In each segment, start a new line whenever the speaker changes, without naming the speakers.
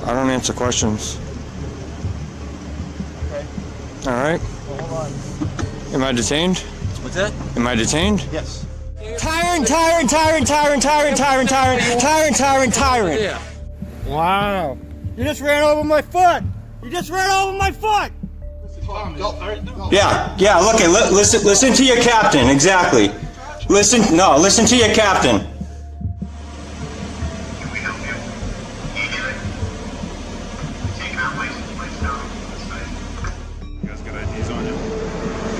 I don't answer questions.
Okay.
All right.
Well, hold on.
Am I detained?
What's that?
Am I detained?
Yes.
Tyrant!
Wow. You just ran over my foot! You just ran over my foot!
Yeah, look, listen to your captain, exactly. Listen to your captain.
Can we help you? Can you hear it? Taking out license plates down on the side.
You guys got IDs on you?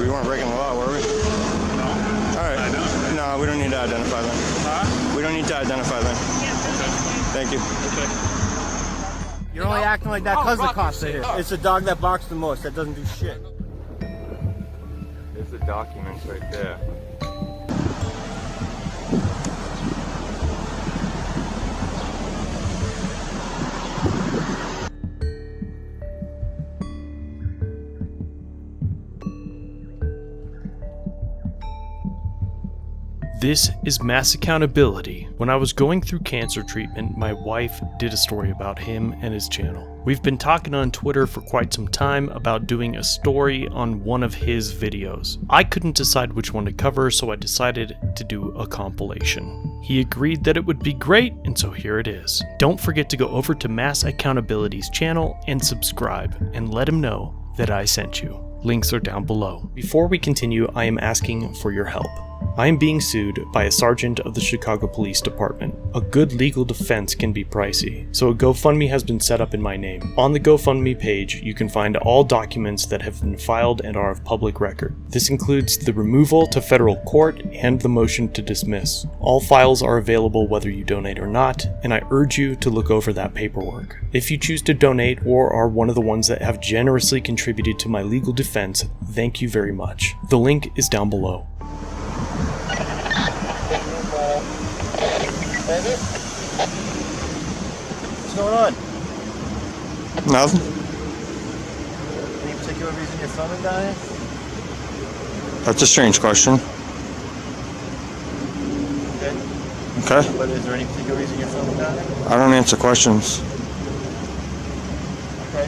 We weren't breaking the law, were we?
No.
All right.
I don't.
No, we don't need to identify them.
Huh?
We don't need to identify them. Thank you.
You're only acting like that because the cops are here. It's the dog that barks the most, that doesn't do shit.
There's the documents right there.
This is Mass Accountability. When I was going through cancer treatment, my wife did a story about him and his channel. We've been talking on Twitter for quite some time about doing a story on one of his videos. I couldn't decide which one to cover, so I decided to do a compilation. He agreed that it would be great, and so here it is. Don't forget to go over to Mass Accountability's channel and subscribe, and let him know that I sent you. Links are down below. Before we continue, I am asking for your help. I am being sued by a sergeant of the Chicago Police Department. A good legal defense can be pricey, so a GoFundMe has been set up in my name. On the GoFundMe page, you can find all documents that have been filed and are of public record. This includes the removal to federal court and the motion to dismiss. All files are available whether you donate or not, and I urge you to look over that paperwork. If you choose to donate or are one of the ones that have generously contributed to my legal defense, thank you very much. The link is down below.
What's going on?
Nothing.
Any particular reason you're filming down here?
That's a strange question.
Okay.
Okay.
But is there any particular reason you're filming down here?
I don't answer questions.
Okay.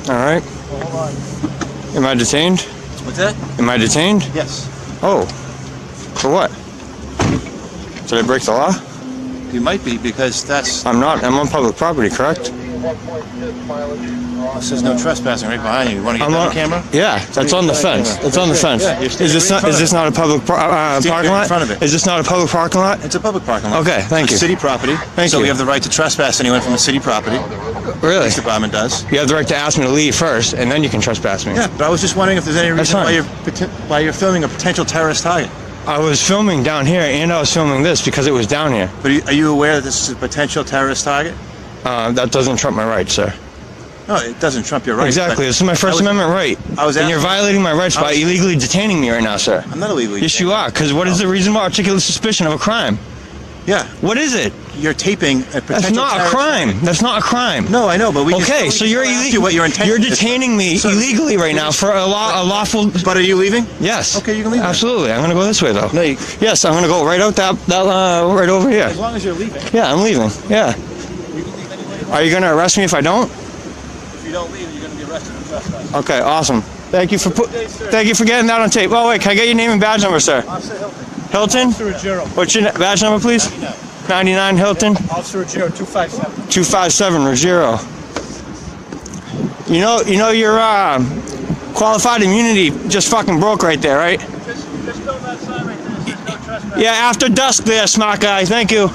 All right.
Well, hold on.
Am I detained?
What's that?
Am I detained?
Yes.
Oh. For what? Did I break the law?
You might be, because that's...
I'm not. I'm on public property, correct?
This says no trespassing right behind you. You want to get that on camera?
Yeah, that's on the fence. It's on the fence.
Yeah, you're standing
Is
right in front of
this
it.
not a public parking lot?
in front of it.
Is this not a public parking lot?
It's a public parking lot.
Okay, thank you.
It's city property.
Thank
so
you.
we have the right to trespass anyone from the city property.
Really?
Police department does.
You have the right to ask me to leave first, and then you can trespass me.
Yeah, but I was just wondering if there's any reason why you're filming a potential terrorist target.
I was filming down here, and I was filming this because it was down here.
But are you aware that this is a potential terrorist target?
That doesn't trump my rights, sir.
No, it doesn't trump your rights.
Exactly. This is my First Amendment right. And you're violating my rights by illegally detaining me right now, sir.
I'm not illegally
Yes, you are. Because what is the reasonable articulate suspicion of a crime?
Yeah.
What is it?
You're taping a potential
That's not a crime. That's not a crime.
No, I know, but we
okay, so you're
what your intent
you're
is.
detaining me illegally right now for a lawful.
But are you leaving?
Yes.
Okay, you can leave.
Absolutely. I'm gonna go this way though.
No,
yes, I'm gonna go right out that right over here.
As long as you're leaving.
Yeah, I'm leaving. Yeah.
You can leave anyway.
Are you gonna arrest me if I don't?
If you don't leave, you're gonna be arrested for trespassing.
Okay, awesome. Thank you for getting that on tape. Oh wait, can I get your name and badge number, sir?
Officer Hilton.
Hilton?
Officer Ruggiero.
What's your badge number, please? 99 Hilton.
Officer Ruggiero, 257.
257 Ruggiero. You know your qualified immunity just fucking broke right there, right?
Just film that sign right there. It says no trespassing.
Yeah, after dusk there, smart guy. Thank you.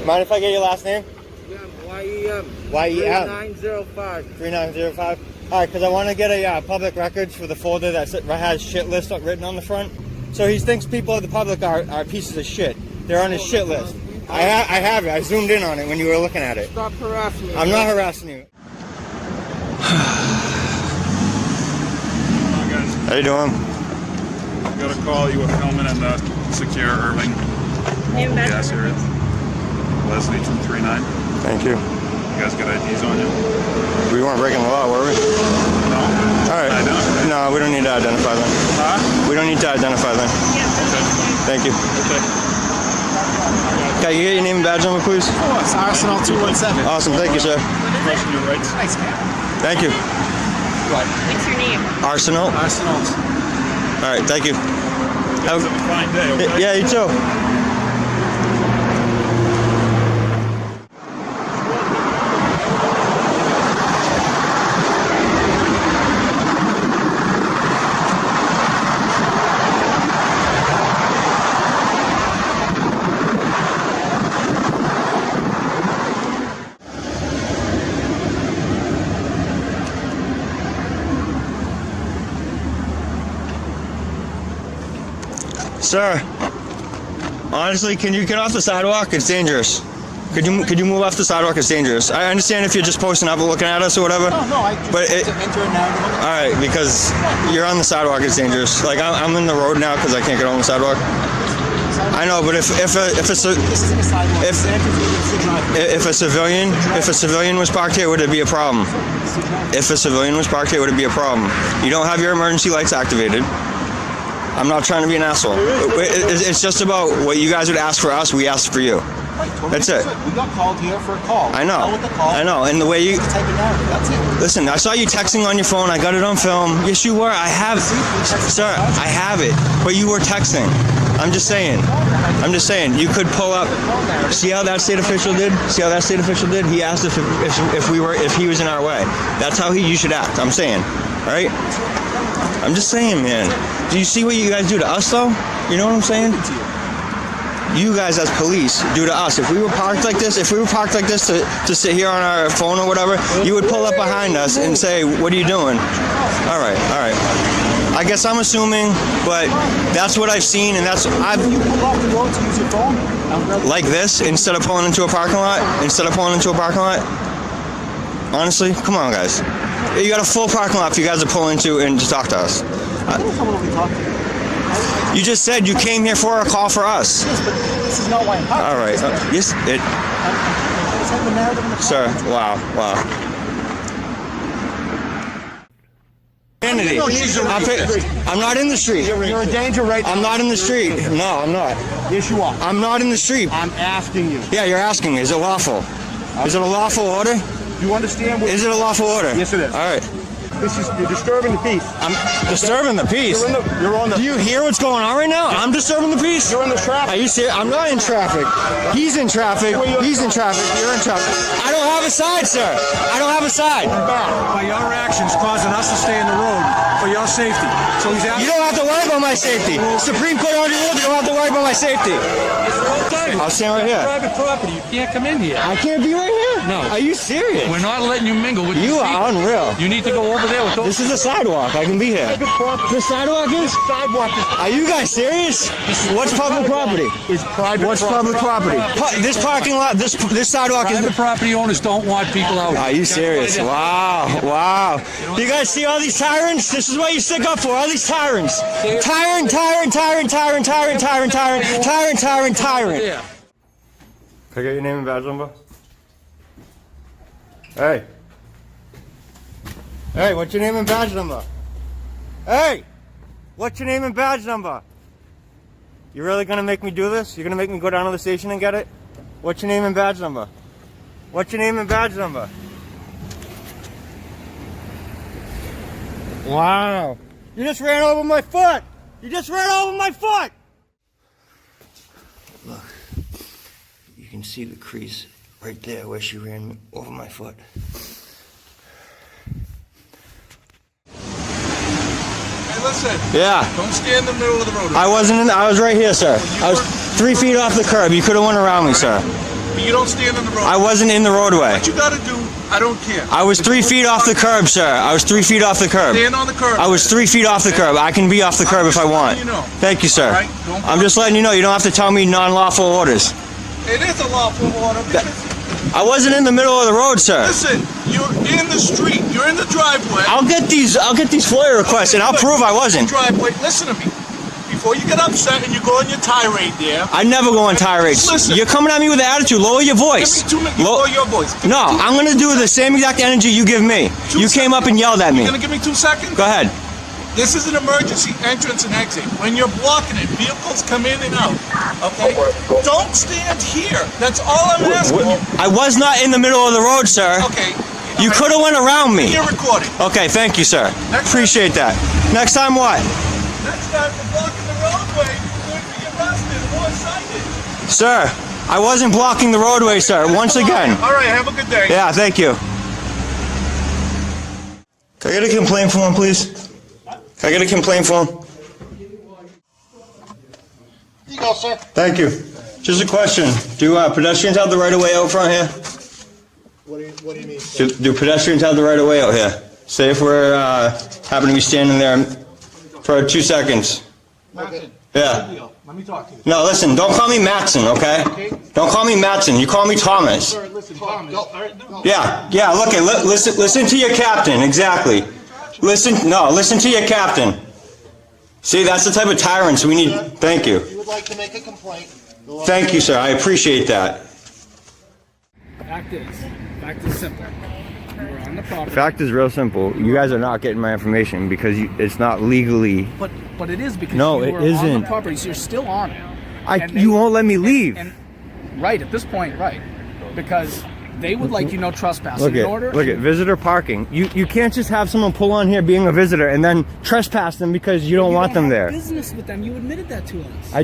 Mind if I get your last name?
Yeah, YEM.
YEM.
3905.
3905. All right, because I want to get a public records for the folder that has shit list written on the front. So he thinks people of the public are pieces of shit. They're on his shit list. I have it. I zoomed in on it when you were looking at it.
Stop harassing me.
I'm not harassing you. How you doing?
Got a call. You were filming in the secure Irving gas area. Leslie 239.
Thank you.
You guys got IDs on you?
We weren't breaking the law, were we?
No.
All right.
I don't.
No, we don't need to identify them.
Huh?
We don't need to identify them.
Okay.
Thank you.
Okay.
can you get your name and badge number, please?
Oh, it's Arsenal 217.
Awesome, thank you, sir.
Question your rights.
Nice cat.
Thank you.
What's your name?
Arsenal.
Arsenal's.
All right, thank you.
Have a fine day, okay?
Yeah, you too. Sir, honestly, can you get off the sidewalk? It's dangerous. Could you move off the sidewalk? It's dangerous. I understand if you're just posting up and looking at us or whatever.
No,
but it,
enter a narrative.
all right, because you're on the sidewalk, it's dangerous. Like I'm in the road now because I can't get on the sidewalk. I know, but if a civilian was parked here, would it be a problem? If a civilian was parked here, would it be a problem? You don't have your emergency lights activated. I'm not trying to be an asshole. It's just about what you guys would ask for us, we asked for you. That's it.
We got called here for a call.
I know.
With the call.
I know. And the way you...
Type of narrative. That's it.
Listen, I saw you texting on your phone. I got it on film. Yes, you were. I have... Sir, I have it. But you were texting. I'm just saying. You could pull up... See how that state official did? He asked if he was in our way. That's how you should act. I'm saying. Right? I'm just saying, man. Do you see what you guys do to us, though? You know what I'm saying? You guys as police do to us. If we were parked like this, to sit here on our phone or whatever, you would pull up behind us and say, what are you doing? All right. I guess I'm assuming, but that's what I've seen, and that's...
You pull off the road to use your phone?
Like this, instead of pulling into a parking lot? Honestly? Come on, guys. You got a full parking lot for you guys to pull into and to talk to us. You just said you came here for a call for us.
Yes, but this is not why I'm parked.
All right. Yes, it... Sir, wow. I'm not in the street.
You're a danger right now.
I'm not in the street. No, I'm not.
Yes, you are.
I'm not in the street.
I'm asking you.
Yeah, you're asking me. Is it lawful? Is it a lawful order?
Do you understand what...
Is it a lawful order?
Yes, it is.
All right.
You're disturbing the peace.
I'm disturbing the peace.
You're on the...
Do you hear what's going on right now? I'm disturbing the peace.
You're in the traffic.
Are you serious? I'm not in traffic. He's in traffic. He's in traffic. You're in traffic. I don't have a side, sir. I don't have a side.
By your actions causing us to stay in the road for your safety. So he's asking...
You don't have to worry about my safety. Supreme Court already ruled you don't have to worry about my safety. I'll stand right here.
Private property. You can't come in here.
I can't be right here?
No.
Are you serious?
We're not letting you mingle with
You are unreal.
You need to go over there with those...
This is a sidewalk. I can be here. The sidewalk is?
Sidewalk is...
Are you guys serious? What's public property?
It's private
What's public property? This parking lot, this sidewalk is...
Private property owners don't want people out.
Are you serious? Wow. You guys see all these tyrants? This is what you stick up for, all these tyrants. Tyrant.
Yeah.
Can I get your name and badge number? Hey, what's your name and badge number? Hey, what's your name and badge number? You really gonna make me do this? You're gonna make me go down to the station and get it? What's your name and badge number? Wow. You just ran over my foot! Look, you can see the crease right there where she ran over my foot.
Hey, listen.
Yeah.
Don't stand in the middle of the road.
I was right here, sir. I was 3 feet off the curb. You could have went around me, sir.
But you don't stand in the road.
I wasn't in the roadway.
What you gotta do, I don't care.
I was 3 feet off the curb, sir.
Stand on the curb.
I was 3 feet off the curb. I can be off the curb if I want. Thank you, sir.
Right,
I'm just letting you know. You don't have to tell me non-lawful orders.
It is a lawful order.
I wasn't in the middle of the road, sir.
Listen, you're in the street. You're in the driveway.
I'll get these FOIA requests, and I'll prove I wasn't.
Driveway. Listen to me. Before you get upset and you go on your tirade there.
I never go on tirades.
Listen.
You're coming at me with an attitude. Lower your voice.
Give me 2 minutes. Lower your voice.
No, I'm going to do the same exact energy you give me. You came up and yelled at me.
You're going to give me 2 seconds?
Go ahead.
This is an emergency entrance and exit. When you're blocking it, vehicles come in and out. Okay? Don't stand here. That's all I'm asking you.
I was not in the middle of the road, sir.
Okay.
You could have went around me.
You're recording.
Okay, thank you, sir. Appreciate that. Next time what?
Next time for blocking the roadway, you're going to be arrested or cited.
Sir, I wasn't blocking the roadway, sir. Once again.
All right, have a good day.
Yeah, thank you. Can I get a complaint form, please? Can I get a complaint form?
Here you go, sir.
Thank you. Just a question. Do pedestrians have the right of way out front here?
What do you mean?
Do pedestrians have the right of way out here? Say if we're happen to be standing there for 2 seconds.
Okay.
Yeah.
Let me talk to you.
No, listen, don't call me Matson, okay? Don't call me Matson. You call me Thomas.
Sir, listen, Thomas. All right, no.
Yeah, look, listen to your captain, exactly. Listen to your captain. See, that's the type of tyrants we need. Thank you.
If you would like to make a complaint.
Thank you, sir. I appreciate that.
Fact is simple. You were on the property.
Fact is real simple. You guys are not getting my information because it's not legally.
But it is because
No,
you
it
were on
isn't.
the property, so you're still on it.
You won't let me leave.
Right, at this point, right. Because they would like trespassing in order.
Look at visitor parking. You can't just have someone pull on here being a visitor and then trespass them because you don't want them there.
Business with them. You admitted that to us.
I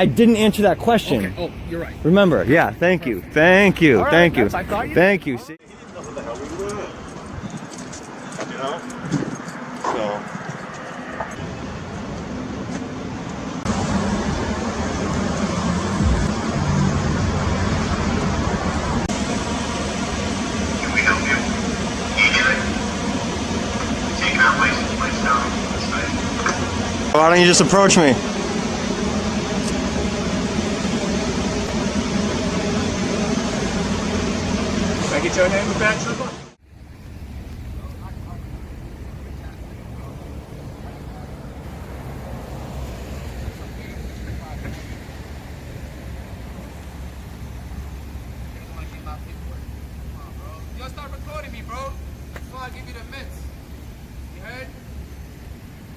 didn't answer that question.
Okay. Oh, you're right.
Remember, yeah, thank you. Thank you.
All right,
Thank you.
I thought you
Thank you. See?
Can we help you? Can you hear it? Taking out license plates down. That's right.
Why don't you just approach me?
Can I get your name and badge number?
You gotta start recording me, bro. Before I give you the mitts. You heard?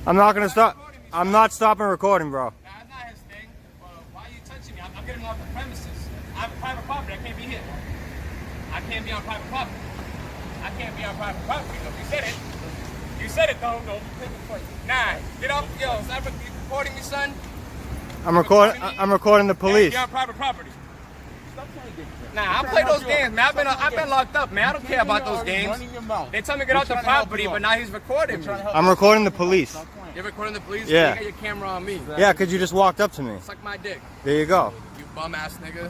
I'm not gonna stop. I'm not stopping recording, bro.
Nah, that's not his thing. Why are you touching me? I'm getting off the premises. I'm private property. I can't be here. I can't be on private property. I can't be on private property. Look, you said it. You said it, though. No, nah, get off. Yo, is that recording me, son?
I'm recording the police.
You're on private property. Nah, I play those games, man. I've been locked up, man. I don't care about those games. They tell me to get off the property, but now he's recording me.
I'm recording the police.
You're recording the police?
Yeah.
You got your camera on me.
Yeah, because you just walked up to me.
Suck my dick.
There you go.
You bum ass nigga.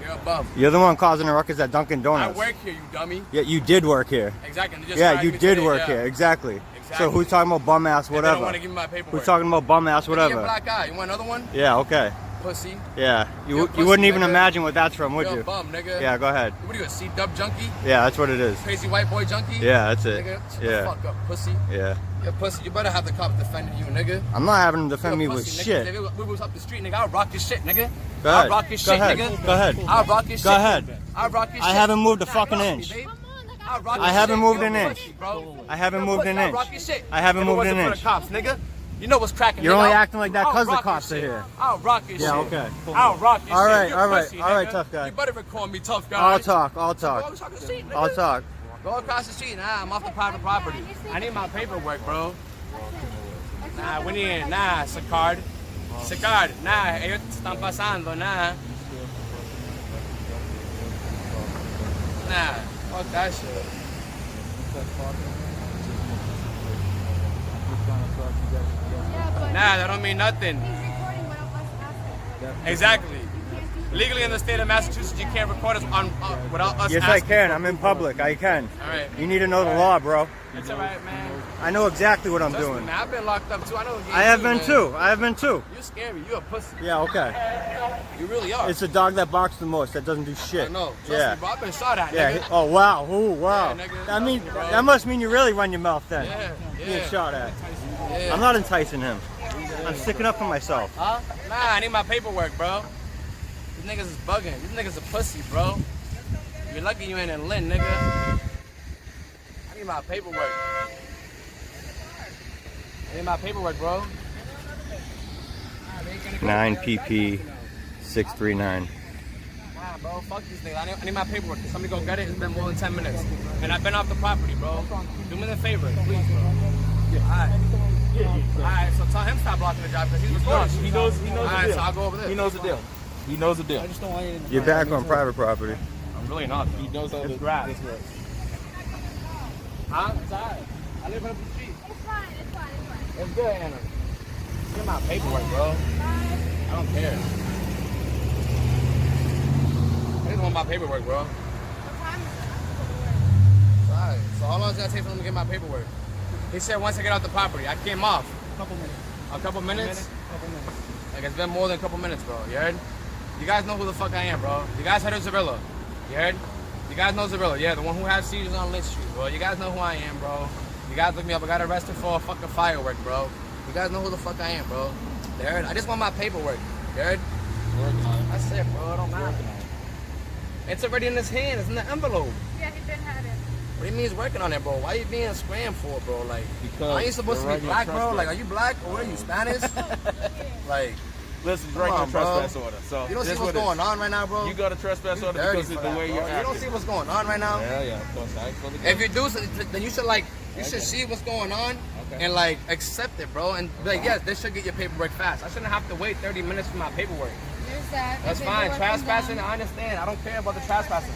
You're a bum.
You're the one causing the ruckus at Dunkin'
I
Donuts.
work here, you dummy.
Yeah, you did work here.
Exactly. They just
Yeah,
dragged
you
me
did
today,
work
yeah.
here. Exactly.
Exactly.
So who's talking about bum ass
And
whatever?
They don't want to give me my paperwork.
Who's talking about bum ass
Look at your
whatever?
black eye. You want another one?
Yeah, okay.
Pussy.
Yeah,
You're a
you
pussy,
wouldn't even
nigga.
imagine what that's from, would
You're
you?
a bum, nigga.
Yeah, go ahead.
What are you, a C-dub junkie?
Yeah, that's what it is.
Crazy white boy junkie?
Yeah, that's it.
Nigga, shut
Yeah.
the fuck up, pussy.
Yeah.
You're a pussy. You better have the cops defending you, nigga.
I'm not having them defend me
You're a
with
pussy,
shit.
nigga. If we was up the street, nigga, I'll rock your shit, nigga.
Go ahead.
I'll rock your
Go
shit,
ahead.
nigga.
Go ahead.
I'll rock your shit.
Go ahead.
I'll rock your shit.
I haven't moved a
Nah,
fucking
get off
inch.
me, babe. I'll rock your
I haven't
shit.
moved
You're
an
a
inch.
pussy, bro.
I haven't
You're a
moved
pussy.
an
I'll
inch.
rock your shit.
I haven't
If it
moved
wasn't
an
for
inch.
the cops, nigga. You know what's cracking.
You're
nigga.
only
I'll-
acting like that
I'll
'cause the
rock
cops
your
are
shit.
here.
I'll rock your
Yeah,
shit.
okay.
I'll rock your
All
shit.
right,
You're
all
a
right,
pussy,
all right,
nigga.
tough guy.
You better call me tough guy.
I'll talk. I'll
Go
talk.
across the street, nigga.
I'll talk.
Go across the street. Nah, I'm off the private property. I need my paperwork, bro. Nah, we need, nah, Sicard. Sicard, nah, ellos están pasando, nah. Nah, fuck that shit. Nah, that don't mean nothing. Exactly. Legally in the state of Massachusetts, you can't record us on without us
Yes, I
asking
can.
for
I'm in
proof.
public. I can.
All right.
You need to know the law, bro.
It's all right, man.
I know exactly what I'm
Trust me,
doing.
man. I've been locked up too. I know the game
I have
too,
been
man.
too. I have been too.
You're scary. You're a pussy.
Yeah, okay.
You really are.
It's the dog that barks the most that doesn't do shit.
I know. Trust
Yeah.
me, bro. I've been shot at,
Yeah.
nigga.
Oh wow. Ooh, wow.
Yeah, nigga.
I mean,
Bro.
that must mean you really run your mouth then.
Yeah, yeah.
Being shot at.
Yeah.
I'm not enticing him. I'm sticking up for myself.
Huh? Nah, I need my paperwork, bro. These niggas is bugging. These niggas a pussy, bro. You're lucky you ain't in Lynn, nigga. I need my paperwork. I need my paperwork, bro.
9PP 639.
Nah, bro, fuck these things. I need my paperwork. Can somebody go get it? It's been more than 10 minutes. And I've been off the property, bro. Do me the favor, please, bro. Alright, so tell him stop blocking the job because he's responsible.
He knows the deal.
Alright, so I'll go over there.
He knows the deal. He knows the deal.
I just don't want you to.
You're back on private property.
I'm really not.
He knows how
It's
to
grass.
this works.
Huh? It's alright. I live up the street.
It's fine.
It's good, Anna. Get my paperwork, bro. I don't care. I just want my paperwork, bro. It's alright. So how long is it gonna take for him to get my paperwork? He said once I get out the property. I came off.
Couple minutes.
A couple minutes?
Couple minutes.
Like it's been more than a couple minutes, bro. You heard? You guys know who the fuck I am, bro. You guys heard of Zarillo. You heard? You guys know Zarillo. Yeah, the one who has seizures on Lynch Street, bro. You guys know who I am, bro. You guys look me up. I got arrested for a fucking firework, bro. You guys know who the fuck I am, bro. You heard? I just want my paperwork. You heard? That's it, bro. It don't matter. It's already in his hand. It's in the envelope.
Yeah, he been had it.
What do you mean he's working on it, bro? Why are you being scrammed for, bro? Like,
Because
are you supposed to be black, bro? Like, are you black or what are you, Spanish? Like,
listen,
come
regular
on, bro.
trespass order. So
You don't see what's going on right now, bro?
You got a trespass order
Dirty
because of
for
the
that,
way
bro.
you're
You
acting.
don't see what's going on right now?
Yeah, of course. I ain't supposed to
If you do, then you should like, you should see what's going on and like accept it, bro. And be like, yes, this should get your paperwork fast. I shouldn't have to wait 30 minutes for my paperwork.
There's that.
That's fine. Trespassing, I understand. I don't care about the trespassing.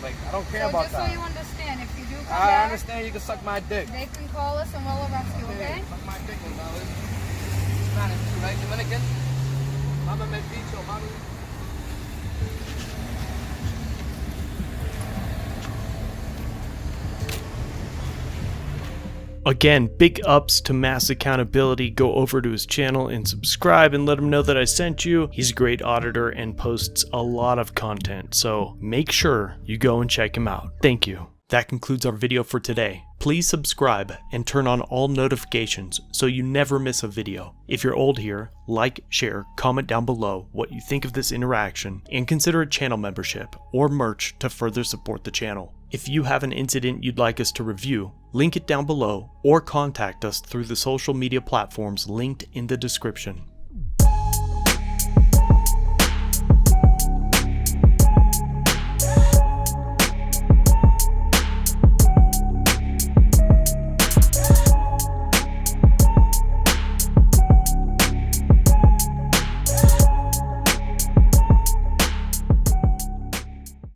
Like, I don't care
So
about
just
that.
so you understand, if you do come
I
back,
understand you can suck my dick.
they can call us and we'll arrest you, okay?
Suck my dick, Gonzalez. Spanish, right? Dominican? Mama me bicho, mami.
Again, big ups to Mass Accountability. Go over to his channel and subscribe and let him know that I sent you. He's a great auditor and posts a lot of content, so make sure you go and check him out. Thank you. That concludes our video for today. Please subscribe and turn on all notifications so you never miss a video. If you're old here, like, share, comment down below what you think of this interaction, and consider a channel membership or merch to further support the channel. If you have an incident you'd like us to review, link it down below or contact us through the social media platforms linked in the description.